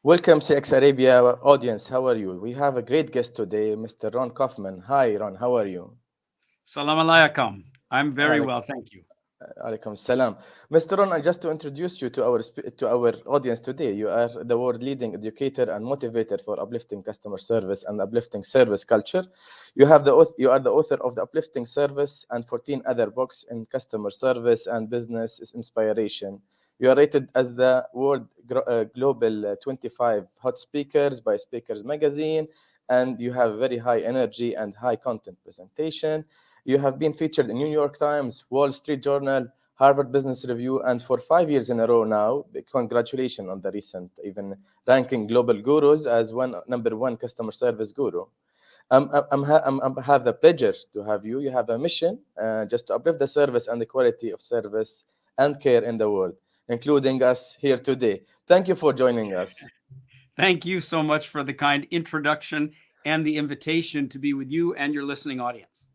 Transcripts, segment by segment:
Welcome, CX Arabia audience. How are you? We have a great guest today, Mr. Ron Kaufman. Hi, Ron. How are you? Salam alaikum. I'm very Alaikum well, thank you. alaikum salam. Mr. Ron, just to introduce you to our audience today, you are the world leading educator and motivator for uplifting customer service and uplifting service culture. You are the author of the Uplifting Service and 14 other books in customer service and business inspiration. You are rated as the World Global 25 Hot Speakers by Speakers Magazine, and you have very high energy and high content presentation. You have been featured in New York Times, Wall Street Journal, Harvard Business Review, and for 5 years in a row now, congratulations on the recent even ranking Global Gurus as number one customer service guru. I have the pleasure to have you. You have a mission just to uplift the service and the quality of service and care in the world, including us here today. Thank you for joining us. Thank you so much for the kind introduction and the invitation to be with you and your listening audience.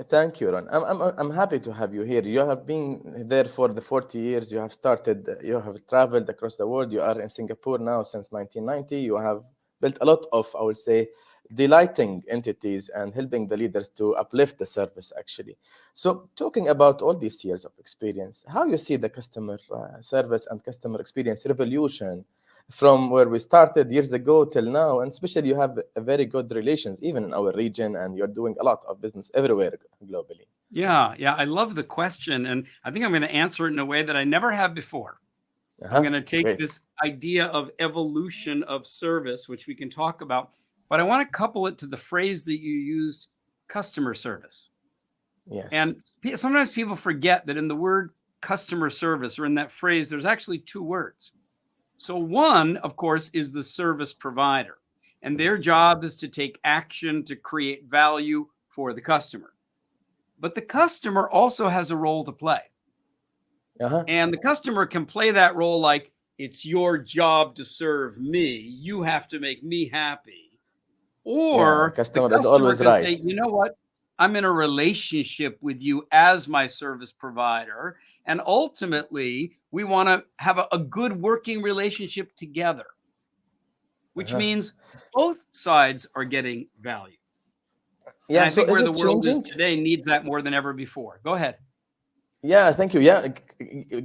Thank you, Ron. I'm happy to have you here. You have been there for the 40 years. You have started, you have traveled across the world. You are in Singapore now since 1990. You have built a lot of, I would say, delighting entities and helping the leaders to uplift the service, actually. So talking about all these years of experience, how you see the customer service and customer experience revolution from where we started years ago till now, and especially you have a very good relations even in our region, and you're doing a lot of business everywhere globally. Yeah, I love the question, and I think I'm going to answer it in a way that I never have before. I'm going to take Great. this idea of evolution of service, which we can talk about, but I want to couple it to the phrase that you used, customer service. Yes. And sometimes people forget that in the word customer service, or in that phrase, there's actually two words. So one, of course, is the service provider, and their job is to take action to create value for the customer. But the customer also has a role to play. And the customer can play that role like, it's your job to serve me. You have to make me happy. Or customer the is customer always can right. say, you know what? I'm in a relationship with you as my service provider. And ultimately, we want to have a good working relationship together, which means both sides are getting value. Yeah, and I so think is where it the world changing? is today needs that more than ever before. Go ahead. Yeah, thank you. Yeah,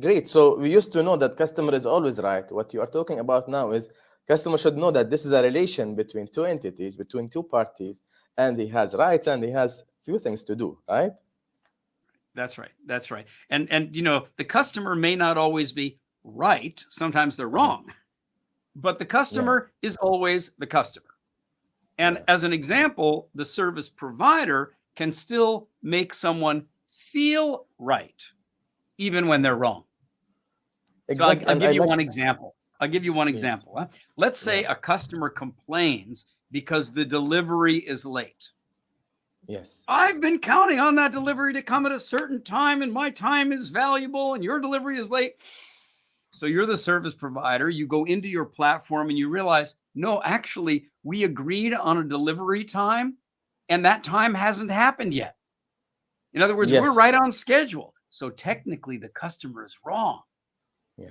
great. So we used to know that customer is always right. What you are talking about now is customer should know that this is a relation between two entities, between two parties, and he has rights and he has few things to do, right? That's right. That's right. And you know, the customer may not always be right. Sometimes they're wrong. But the customer is always the customer. And as an example, the service provider can still make someone feel right, even when they're wrong. Exactly. So I'll give you one example. I'll give you one example. Yes. Let's say a customer complains because the delivery is late. Yes. I've been counting on that delivery to come at a certain time, and my time is valuable, and your delivery is late. So you're the service provider. You go into your platform and you realize, no, actually, we agreed on a delivery time, and that time hasn't happened yet. In other words, we're right on schedule. So technically, the customer is wrong.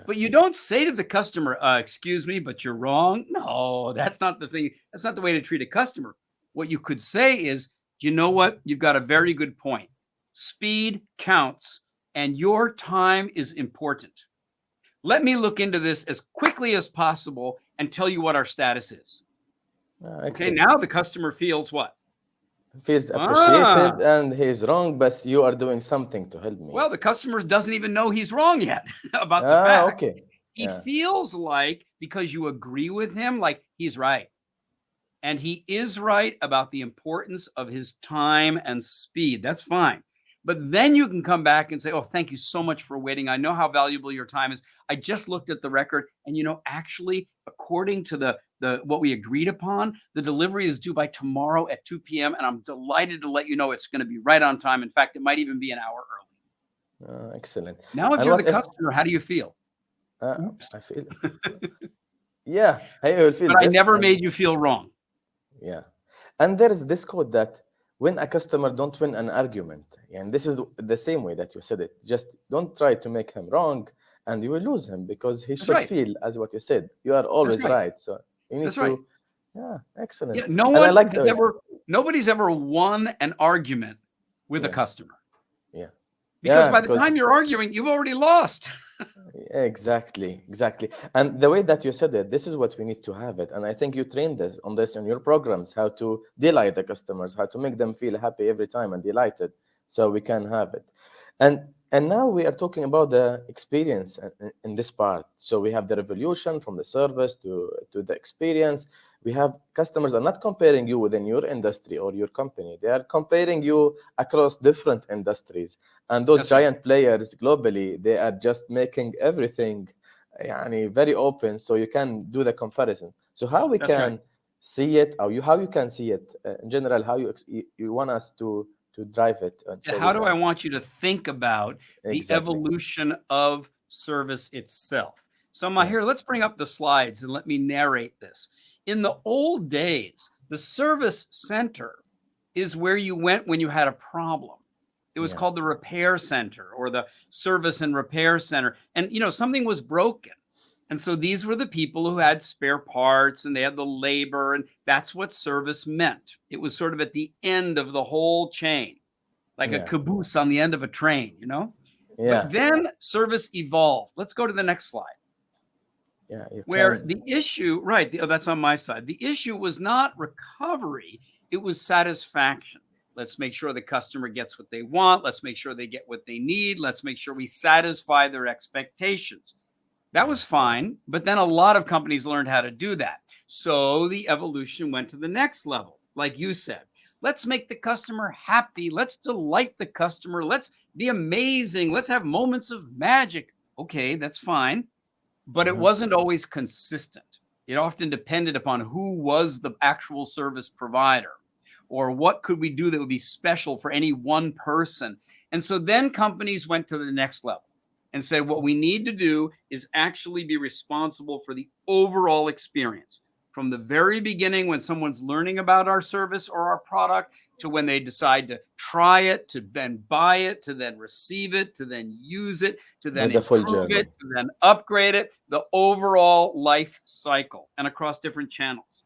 But you don't say to the customer, excuse me, but you're wrong. No, that's not the thing. That's not the way to treat a customer. What you could say is, you know what? You've got a very good point. Speed counts, and your time is important. Let me look into this as quickly as possible and tell you what our status is. Okay, now the customer feels what? Feels appreciated, and he's wrong, but you are doing something to help me. Well, the customer doesn't even know he's wrong yet about the fact. Okay. He feels like, because you agree with him, like he's right. And he is right about the importance of his time and speed. That's fine. But then you can come back and say, oh, thank you so much for waiting. I know how valuable your time is. I just looked at the record. And, you know, actually, according to the what we agreed upon, the delivery is due by tomorrow at 2 p.m. And I'm delighted to let you know it's going to be right on time. In fact, it might even be an hour early. Excellent. Now, if you're the customer, how do you feel? I feel, yeah, I will feel. But I never made you feel wrong. Yeah. And there is this quote that when a customer don't win an argument, and this is the same way that you said it, just don't try to make him wrong and you will lose him because he That's should right. feel, as what you said, you are always right. right. So you need That's to, right. yeah, excellent. Yeah, no And I one like has the, nobody's ever won an argument with a Yeah. customer. Yeah. Because Yeah, by the because time you're arguing, you've already lost. exactly. And the way that you said it, this is what we need to have it. And I think you trained this on this in your programs, how to delight the customers, how to make them feel happy every time and delighted, so we can have it. And now we are talking about the experience in this part. So we have the revolution from the service to the experience. We have customers are not comparing you within your industry or your company. They are comparing you across different industries. And those That's right. giant players globally, they are just making everything very open, so you can do the comparison. So how we That's can right. see it, or how you can see it in general, how you want us to drive it, and so How we do can I want you to think about the exactly. evolution of service itself? So, Yeah. Mahir, let's bring up the slides and let me narrate this. In the old days, the service center is where you went when you had a problem. It was Yeah. called the repair center or the service and repair center. And, something was broken. And so these were the people who had spare parts and they had the labor. And that's what service meant. It was sort of at the end of the whole chain, like a Yeah. caboose on the end of a train, Yeah. But then service evolved. Let's go to the next slide. Yeah. You Where can. the issue, right, that's on my side. The issue was not recovery, it was satisfaction. Let's make sure the customer gets what they want. Let's make sure they get what they need. Let's make sure we satisfy their expectations. That was fine, but then a lot of companies learned how to do that. So the evolution went to the next level, like you said. Let's make the customer happy. Let's delight the customer. Let's be amazing. Let's have moments of magic. Okay, that's fine. But it wasn't always consistent. It often depended upon who was the actual service provider or what could we do that would be special for any one person. And so then companies went to the next level and said, what we need to do is actually be responsible for the overall experience from the very beginning when someone's learning about our service or our product to when they decide to try it, to then buy it, to then receive it, to then use it, to then The full improve journey. it, to then upgrade it, the overall life cycle and across different channels.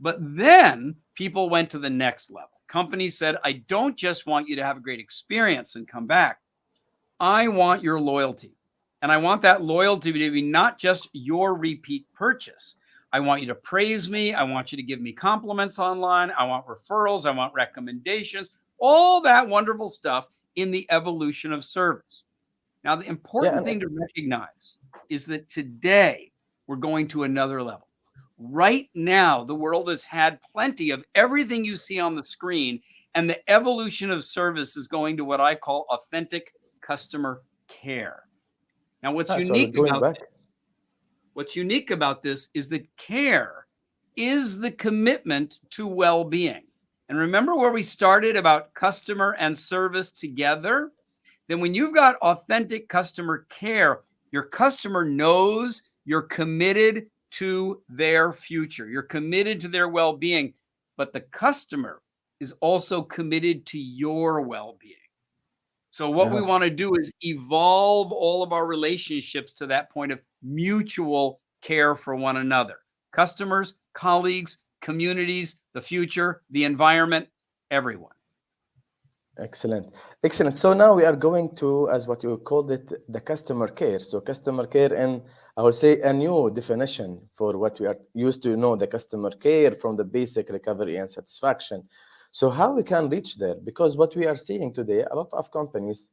But then people went to the next level. Companies said, I don't just want you to have a great experience and come back. I want your loyalty. And I want that loyalty to be not just your repeat purchase. I want you to praise me. I want you to give me compliments online. I want referrals. I want recommendations, all that wonderful stuff in the evolution of service. Now, the important thing to recognize is that today we're going to another level. Right now, the world has had plenty of everything you see on the screen, and the evolution of service is going to what I call authentic customer care. Now, what's unique about this is that care is the commitment to well-being. And remember where we started about customer and service together? Then when you've got authentic customer care, your customer knows you're committed to their future. You're committed to their well-being, but the customer is also committed to your well-being. So what we want to do is evolve all of our relationships to that point of mutual care for one another. Customers, colleagues, communities, the future, the environment, everyone. Excellent. So now we are going to, as what you called it, the customer care. So customer care, and I would say a new definition for what we are used to know, the customer care from the basic recovery and satisfaction. So how we can reach there? Because what we are seeing today, a lot of companies,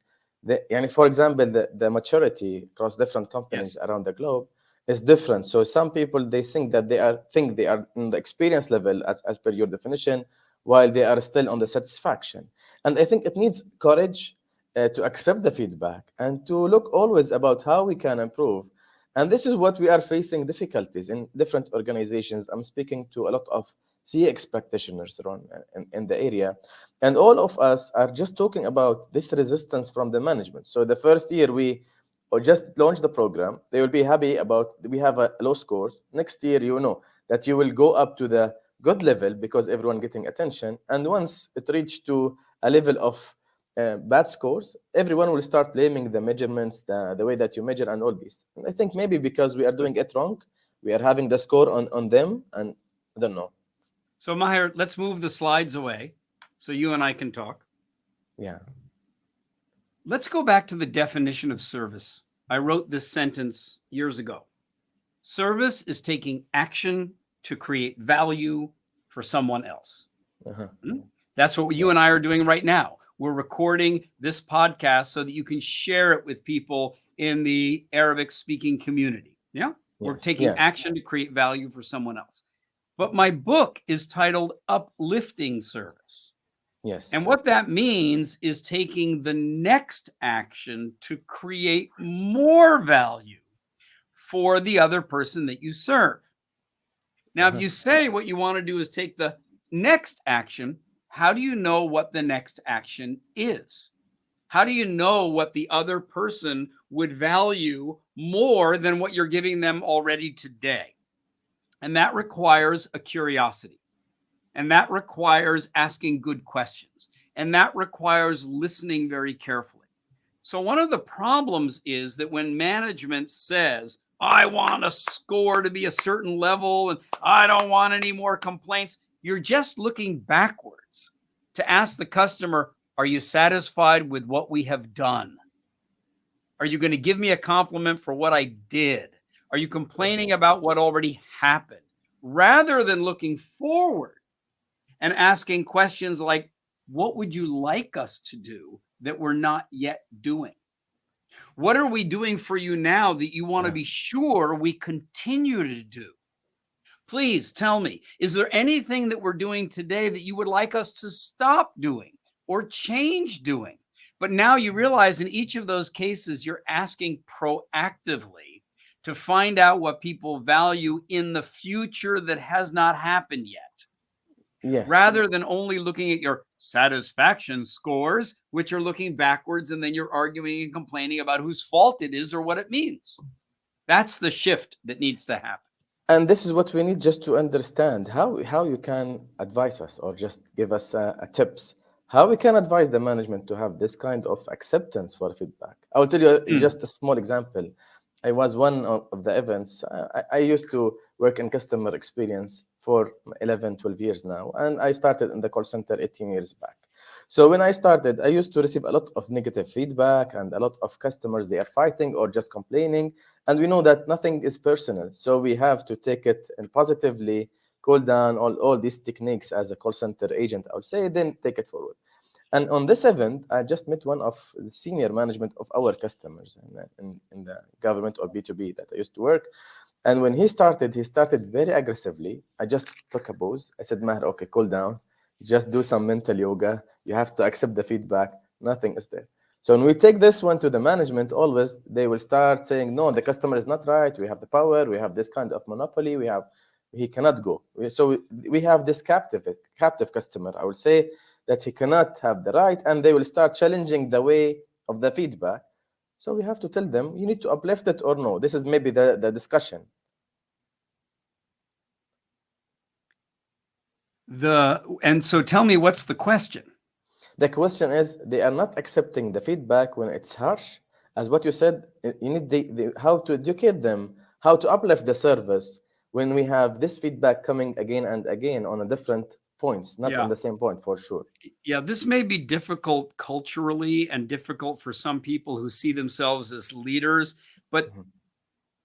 for example, the maturity across different companies around the globe is different. So some people, they think that they are in the experience level as per your definition, while they are still on the satisfaction. And I think it needs courage to accept the feedback and to look always about how we can improve. And this is what we are facing difficulties in different organizations. I'm speaking to a lot of CX practitioners around in the area. And all of us are just talking about this resistance from the management. So the first year we just launched the program, they will be happy about, we have a low scores. Next year, that you will go up to the good level because everyone getting attention. And once it reached to a level of bad scores, everyone will start blaming the measurements, the way that you measure and all this. And I think maybe because we are doing it wrong, we are having the score on them, and I don't know. So Maher, let's move the slides away so you and I can talk. Yeah. Let's go back to the definition of service. I wrote this sentence years ago. Service is taking action to create value for someone else. Uh-huh. That's what you and I are doing right now. We're recording this podcast so that you can share it with people in the Arabic speaking community. Yeah. We're taking action to create value for someone else. But my book is titled Uplifting Service. Yes. And what that means is taking the next action to create more value for the other person that you serve. Now, if you say what you want to do is take the next action, how do you know what the next action is? How do you know what the other person would value more than what you're giving them already today? And that requires a curiosity. And that requires asking good questions. And that requires listening very carefully. So one of the problems is that when management says, I want a score to be a certain level and I don't want any more complaints, you're just looking backwards to ask the customer, are you satisfied with what we have done? Are you going to give me a compliment for what I did? Are you complaining about what already happened? Rather than looking forward and asking questions like, what would you like us to do that we're not yet doing? What are we doing for you now that you want to be sure we continue to do? Please tell me, is there anything that we're doing today that you would like us to stop doing or change doing? But now you realize in each of those cases, you're asking proactively to find out what people value in the future that has not happened yet. Yes. Rather than only looking at your satisfaction scores, which are looking backwards, and then you're arguing and complaining about whose fault it is or what it means. That's the shift that needs to happen. And this is what we need just to understand how you can advise us or just give us a tips. How we can advise the management to have this kind of acceptance for feedback. I will tell you just a small example. I was one of the events. I used to work in customer experience for 11, 12 years now. And I started in the call center 18 years back. So when I started, I used to receive a lot of negative feedback and a lot of customers, they are fighting or just complaining. And we know that nothing is personal. So we have to take it and positively cool down all these techniques as a call center agent, I would say, then take it forward. And on this event, I just met one of the senior management of our customers in the government or B2B that I used to work. And when he started very aggressively. I just took a pause. I said, Maher, okay, cool down. Just do some mental yoga. You have to accept the feedback. Nothing is there. So when we take this one to the management, always they will start saying, no, the customer is not right. We have the power. We have this kind of monopoly. He cannot go. So we have this captive customer. I would say that he cannot have the right, and they will start challenging the way of the feedback. So we have to tell them, you need to uplift it or no. This is maybe the discussion. And so tell me, what's the question? The question is, they are not accepting the feedback when it's harsh. As what you said, you need how to educate them, how to uplift the service when we have this feedback coming again and again on a different points, not on the same point, for sure. Yeah, this may be difficult culturally and difficult for some people who see themselves as leaders, but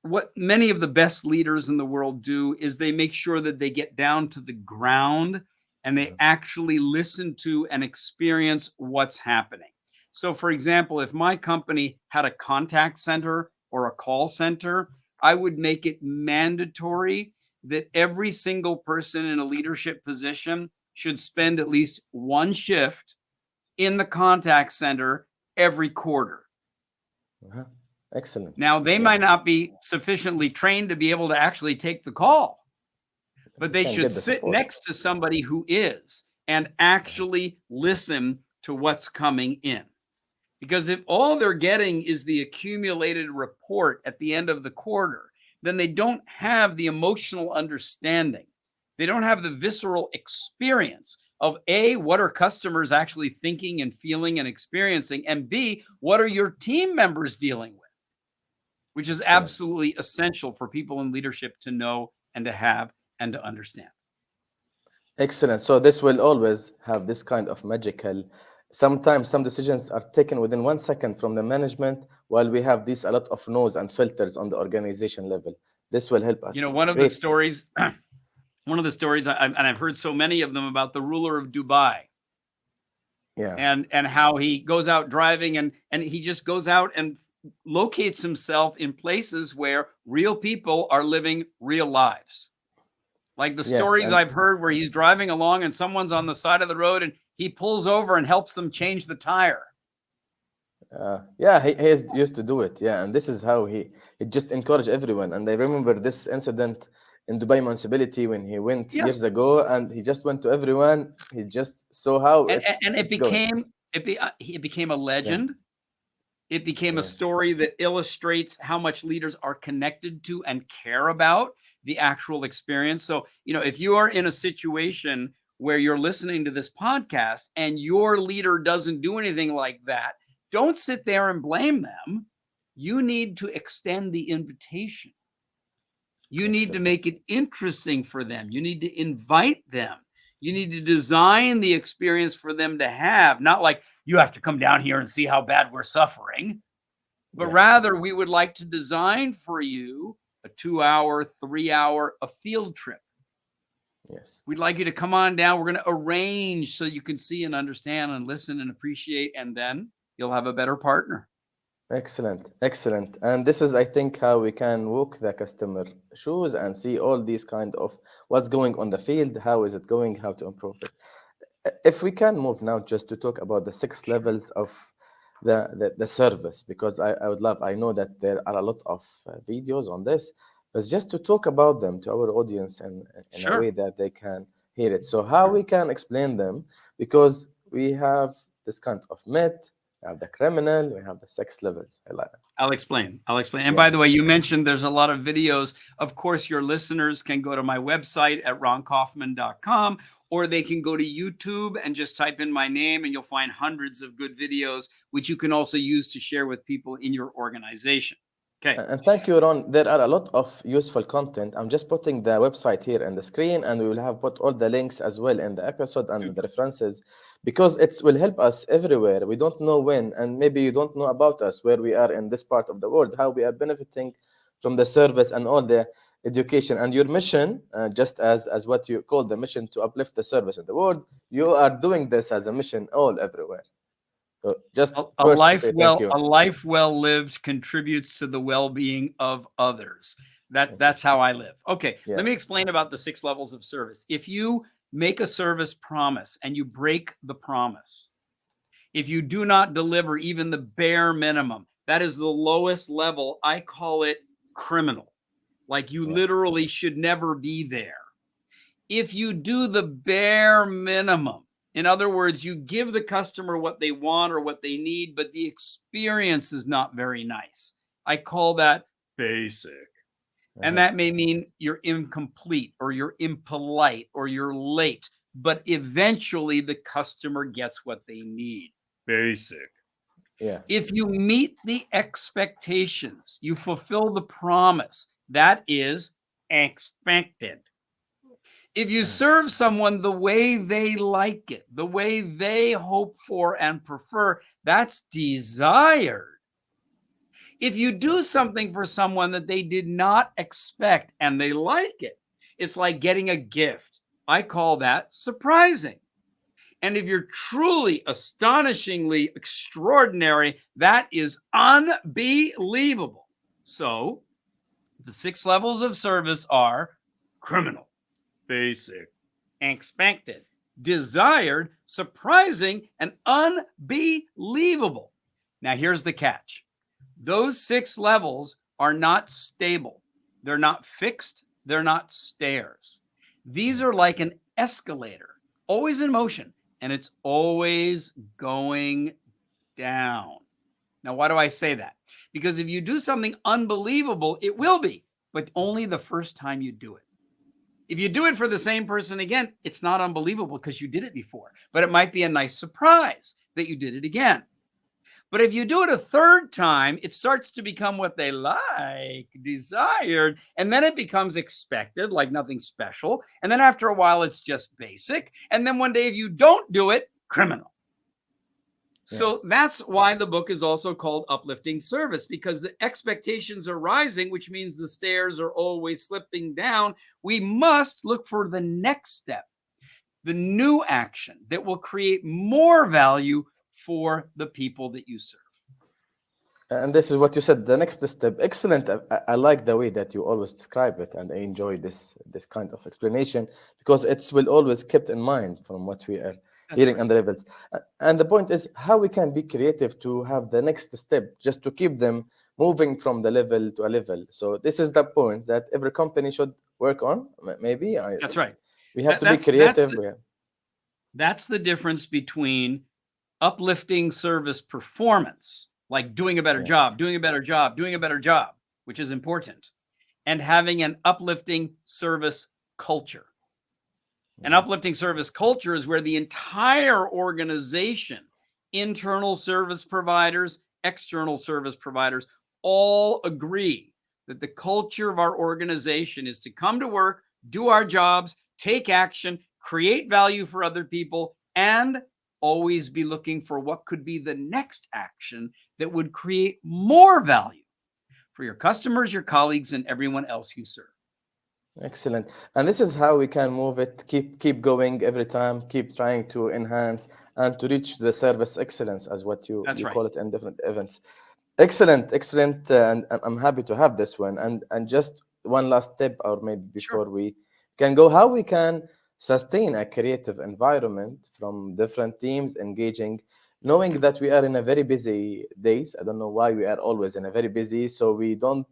what many of the best leaders in the world do is they make sure that they get down to the ground and they actually listen to and experience what's happening. So for example, if my company had a contact center or a call center, I would make it mandatory that every single person in a leadership position should spend at least one shift in the contact center every quarter. Excellent. Now, they might not be sufficiently trained to be able to actually take the call, but they should sit next to somebody who is and actually listen to what's coming in. Because if all they're getting is the accumulated report at the end of the quarter, then they don't have the emotional understanding. They don't have the visceral experience of A, what are customers actually thinking and feeling and experiencing? And B, what are your team members dealing with? Which is absolutely essential for people in leadership to know and to have and to understand. Excellent. So this will always have this kind of magical. Sometimes some decisions are taken within 1 second from the management, while we have a lot of no's and filters on the organization level. This will help us. You know, one of the stories, and I've heard so many of them about the ruler of Dubai. Yeah. And how he goes out driving and he just goes out and locates himself in places where real people are living real lives. Like the stories I've heard where he's driving along and someone's on the side of the road and he pulls over and helps them change the tire. Yeah, he is used to do it. Yeah, and this is how he just encouraged everyone. And I remember this incident in Dubai municipality when he went years ago, and he just went to everyone. He just saw how it became a legend. It became a story that illustrates how much leaders are connected to and care about the actual experience. So, you know, if you are in a situation where you're listening to this podcast and your leader doesn't do anything like that, don't sit there and blame them. You need to extend the invitation. You need to make it interesting for them. You need to invite them. You need to design the experience for them to have, not like you have to come down here and see how bad we're suffering, but rather we would like to design for you a 2-hour, 3-hour, a field trip. Yes. We'd like you to come on down. We're going to arrange so you can see and understand and listen and appreciate, and then you'll have a better partner. Excellent. Excellent. And this is, I think, how we can walk the customer shoes and see all these kind of what's going on the field, how is it going, how to improve it. If we can move now just to talk about the 6 levels of the service, because I know that there are a lot of videos on this, but just to talk about them to our audience in a way that they can hear it. So how we can explain them, because we have this kind of myth, we have the criminal, we have the 6 levels. I'll explain. And by the way, you mentioned there's a lot of videos. Of course, your listeners can go to my website at ronkaufman.com, or they can go to YouTube and just type in my name and you'll find hundreds of good videos, which you can also use to share with people in your organization. Okay. And thank you, Ron. There are a lot of useful content. I'm just putting the website here on the screen, and we will have put all the links as well in the episode and the references, because it will help us everywhere. We don't know when, and maybe you don't know about us, where we are in this part of the world, how we are benefiting from the service and all the education. And your mission, just as what you call the mission to uplift the service in the world, you are doing this as a mission everywhere. So just a life well lived contributes to the well-being of others. That's how I live. Okay, let me explain about the 6 levels of service. If you make a service promise and you break the promise, if you do not deliver even the bare minimum, that is the lowest level. I call it criminal. Like you literally should never be there. If you do the bare minimum, in other words, you give the customer what they want or what they need, but the experience is not very nice, I call that basic. And that may mean you're incomplete or you're impolite or you're late, but eventually the customer gets what they need. Basic. Yeah. If you meet the expectations, you fulfill the promise, that is expected. If you serve someone the way they like it, the way they hope for and prefer, that's desired. If you do something for someone that they did not expect and they like it, it's like getting a gift. I call that surprising. And if you're truly astonishingly extraordinary, that is unbelievable. So the 6 levels of service are criminal, basic, expected, desired, surprising, and unbelievable. Now, here's the catch. Those 6 levels are not stable. They're not fixed. They're not stairs. These are like an escalator, always in motion, and it's always going down. Now, why do I say that? Because if you do something unbelievable, it will be, but only the first time you do it. If you do it for the same person again, it's not unbelievable because you did it before, but it might be a nice surprise that you did it again. But if you do it a third time, it starts to become what they like, desired, and then it becomes expected, like nothing special. And then after a while, it's just basic. And then one day, if you don't do it, criminal. So that's why the book is also called Uplifting Service, because the expectations are rising, which means the stairs are always slipping down. We must look for the next step, the new action that will create more value for the people that you serve. And this is what you said, the next step. Excellent. I like the way that you always describe it, and I enjoy this kind of explanation, because it will always kept in mind from what we are hearing on the levels. And the point is how we can be creative to have the next step, just to keep them moving from the level to a level. So this is the point that every company should work on, maybe. That's right. We have to be creative. That's the difference between uplifting service performance, like doing a better job, doing a better job, doing a better job, which is important, and having an uplifting service culture. An uplifting service culture is where the entire organization, internal service providers, external service providers, all agree that the culture of our organization is to come to work, do our jobs, take action, create value for other people, and always be looking for what could be the next action that would create more value for your customers, your colleagues, and everyone else you serve. Excellent. And this is how we can move it, keep going every time, keep trying to enhance and to reach the service excellence, as what you call it in different events. Excellent. And I'm happy to have this one. And just one last tip, or maybe before we can go, how we can sustain a creative environment from different teams engaging, knowing that we are in a very busy days. I don't know why we are always in a very busy, so we don't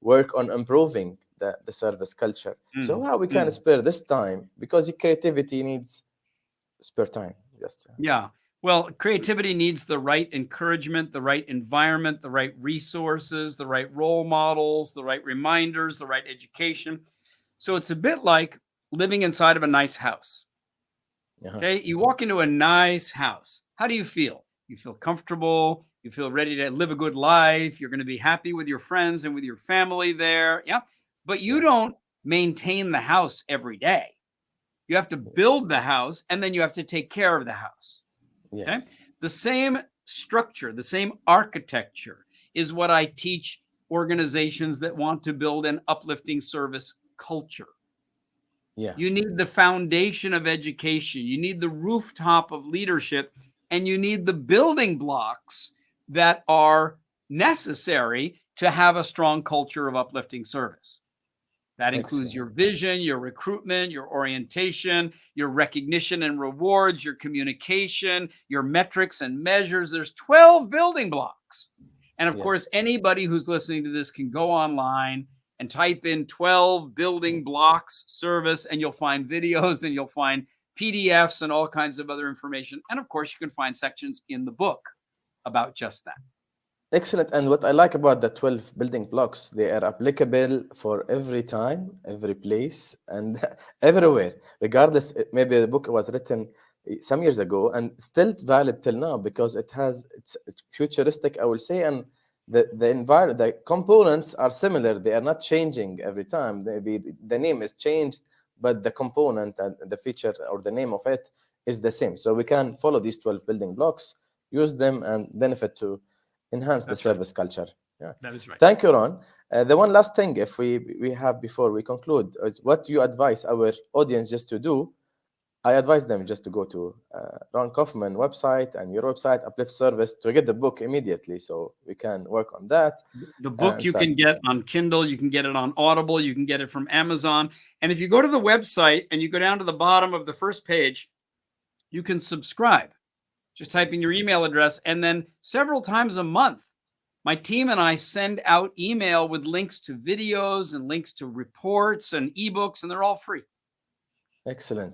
work on improving the service culture. So how we can spare this time, because creativity needs spare time. Well, creativity needs the right encouragement, the right environment, the right resources, the right role models, the right reminders, the right education. So it's a bit like living inside of a nice house. Okay, you walk into a nice house. How do you feel? You feel comfortable. You feel ready to live a good life. You're going to be happy with your friends and with your family there. But you don't maintain the house every day. You have to build the house, and then you have to take care of the house. Okay? The same structure, the same architecture is what I teach organizations that want to build an uplifting service culture. You need the foundation of education. You need the rooftop of leadership, and you need the building blocks that are necessary to have a strong culture of uplifting service. That includes your vision, your recruitment, your orientation, your recognition and rewards, your communication, your metrics and measures. There's 12 building blocks. And of course, anybody who's listening to this can go online and type in 12 building blocks service, and you'll find videos and you'll find PDFs and all kinds of other information. And of course, you can find sections in the book about just that. Excellent. And what I like about the 12 building blocks, they are applicable for every time, every place, and everywhere, regardless. Maybe the book was written some years ago and still valid till now, because it's futuristic, I will say, and the components are similar. They are not changing every time. Maybe the name is changed, but the component and the feature or the name of it is the same. So we can follow these 12 building blocks, use them, and benefit to enhance the service culture. That is right. Thank you, Ron. The one last thing, if we have before we conclude, is what you advise our audience just to do. I advise them just to go to Ron Kaufman website and your website, Uplift Service, to get the book immediately, so we can work on that. The book you can get on Kindle, you can get it on Audible, you can get it from Amazon. And if you go to the website and you go down to the bottom of the first page, you can subscribe. Just type in your email address, and then several times a month, my team and I send out email with links to videos and links to reports and ebooks, and they're all free. Excellent.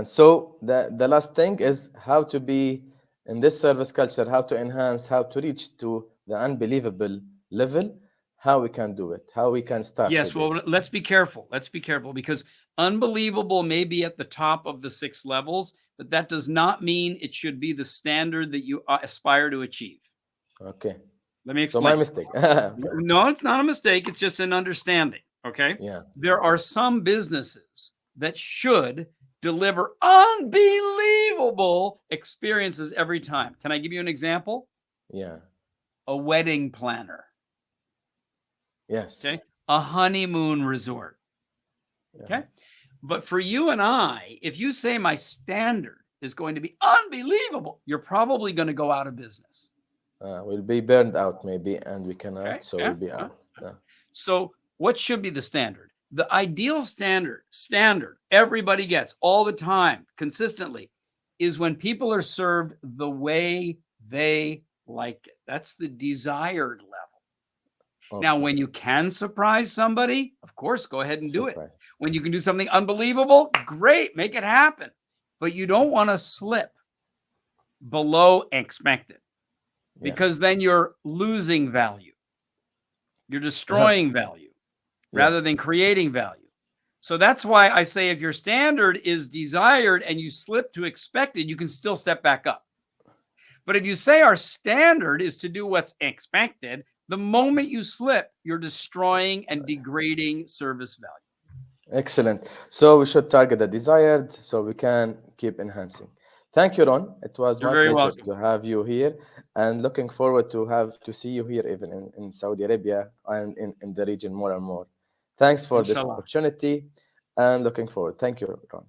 So the last thing is how to be in this service culture, how to enhance, how to reach to the unbelievable level. how we can do it, how we can start. Yes, today. well, let's be careful. Let's be careful, because unbelievable may be at the top of the 6 levels, but that does not mean it should be the standard that you aspire to achieve. Okay. Let me So explain. my mistake. Okay. No, it's not a mistake. It's just an understanding. Okay. Yeah. There are some businesses that should deliver unbelievable experiences every time. Can I give you an example? Yeah. A wedding planner. Yes. Okay. A honeymoon resort. Yeah. Okay. But for you and I, if you say my standard is going to be unbelievable, you're probably going to go out of business. We'll be burned out maybe, and we cannot, Okay, so yeah, we'll be out. Yeah. So what should be the standard? The ideal standard everybody gets all the time, consistently, is when people are served the way they like it. That's the desired level. Okay. Now, when you can surprise somebody, of course, go ahead and do it. Surprise. When you can do something unbelievable, great, make it happen. But you don't want to slip below expected, because then you're losing value. You're destroying value rather than creating value. So that's why I say if your standard is desired and you slip to expected, you can still step back up. But if you say our standard is to do what's expected, the moment you slip, you're destroying and degrading service value. Excellent. So we should target the desired so we can keep enhancing. Thank you, Ron. It was You're my very pleasure welcome. to have you here, and looking forward to see you here even in Saudi Arabia and in the region more and more. Thanks for this Inshallah. opportunity, and looking forward. Thank you, Ron.